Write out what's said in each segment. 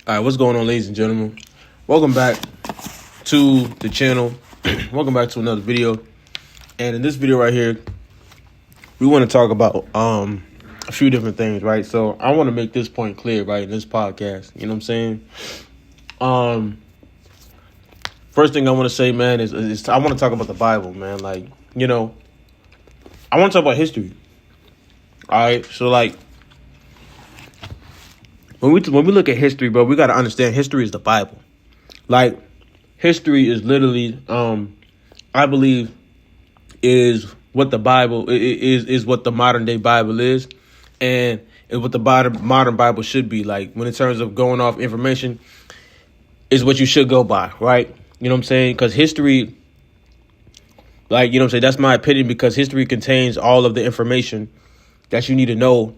All right, what's going on, ladies and gentlemen? Welcome back to the channel. Welcome back to another video. And in this video right here, we want to talk about a few different things, right? So I want to make this point clear, right, in this podcast. You know what I'm saying? First thing I want to say, man, is I want to talk about the Bible, man. Like, I want to talk about history. All right, so like, when we look at history, bro, we got to understand history is the Bible. Like, history is literally, I believe, is what the Bible is what the modern day Bible is, and is what the modern Bible should be. Like, when in terms of going off information, is what you should go by, right? You know what I'm saying? Because history, like, you know what I'm saying, that's my opinion, because history contains all of the information that you need to know,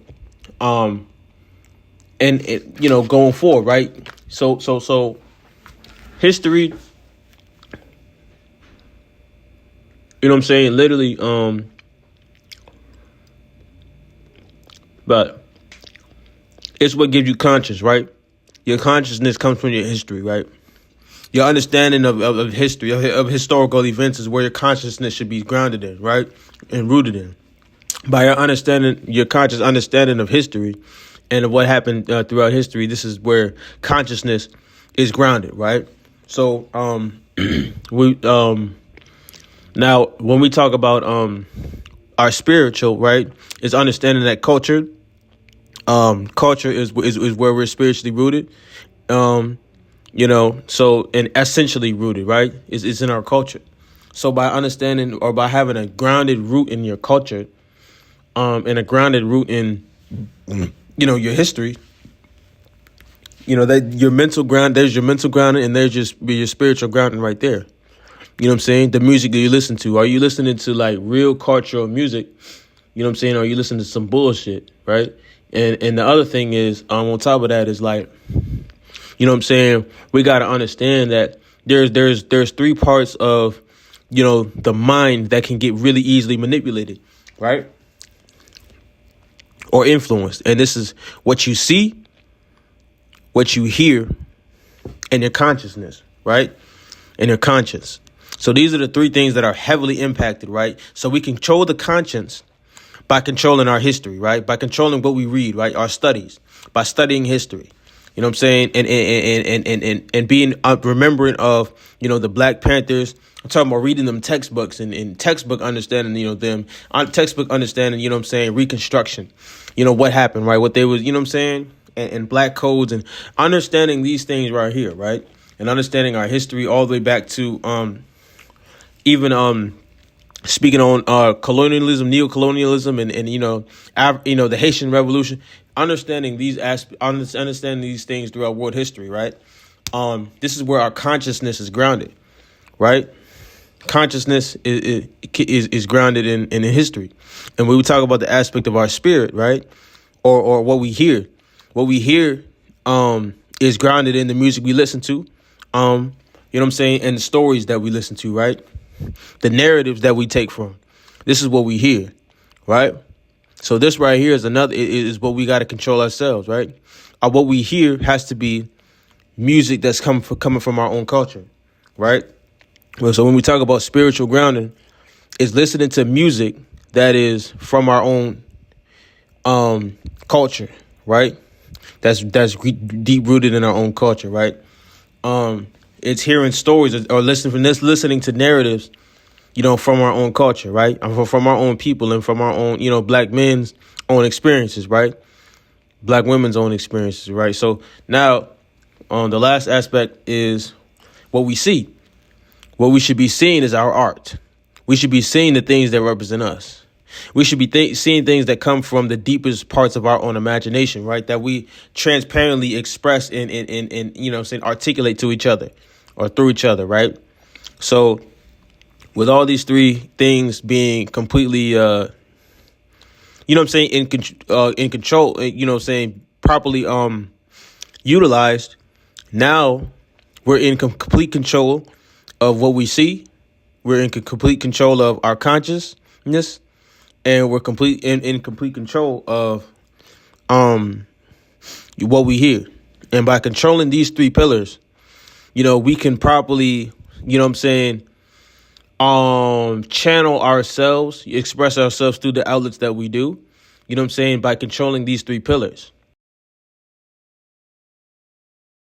and it, going forward, right? So history, you know what I'm saying? Literally, but it's what gives you conscience, right? Your consciousness comes from your history, right? Your understanding of history, of historical events, is where your consciousness should be grounded in, right? And rooted in. By your conscious understanding of history and of what happened throughout history, this is where consciousness is grounded, right? So, now when we talk about our spiritual, right, is understanding that culture is where we're spiritually rooted, so, and essentially rooted, right? It's in our culture. So by understanding, or by having a grounded root in your culture, and a grounded root in, your history, that your mental ground, there's your mental grounding, and there's just your spiritual grounding right there. You know what I'm saying? The music that you listen to, are you listening to like real cultural music? You know what I'm saying? Or are you listening to some bullshit, right? And the other thing is, on top of that is like, you know what I'm saying, we got to understand that there's three parts of, the mind that can get really easily manipulated, right? Or influenced. And this is what you see, what you hear, and your consciousness, right? And your conscience. So these are the three things that are heavily impacted, right? So we control the conscience by controlling our history, right? By controlling what we read, right? Our studies, by studying history. You know what I'm saying? And being remembrant of, the Black Panthers. I'm talking about reading them textbooks and textbook understanding, them on textbook understanding, you know what I'm saying? Reconstruction, what happened, right? What they was, you know what I'm saying? And black codes, and understanding these things right here, right? And understanding our history all the way back to even speaking on colonialism, neocolonialism, and the Haitian Revolution. Understanding understanding these things throughout world history, right? This is where our consciousness is grounded, right? Consciousness is grounded in history, and when we talk about the aspect of our spirit, right, or what we hear, is grounded in the music we listen to, you know what I'm saying, and the stories that we listen to, right, the narratives that we take from. This is what we hear, right? So this right here is what we got to control ourselves, right? What we hear has to be music that's coming from our own culture, right? So when we talk about spiritual grounding, it's listening to music that is from our own culture, right? That's deep rooted in our own culture, right? It's hearing stories or listening to narratives, from our own culture, right? From our own people, and from our own, black men's own experiences, right? Black women's own experiences, right? So now, the last aspect is what we see. What we should be seeing is our art. We should be seeing the things that represent us. We should be seeing things that come from the deepest parts of our own imagination, right? That we transparently express and articulate to each other or through each other, right? So with all these three things being completely, in control, properly utilized, now we're in complete control of what we see. We're in complete control of our consciousness, and we're in complete control of what we hear And by controlling these three pillars, we can properly, channel ourselves, express ourselves through the outlets that we do, by controlling these three pillars.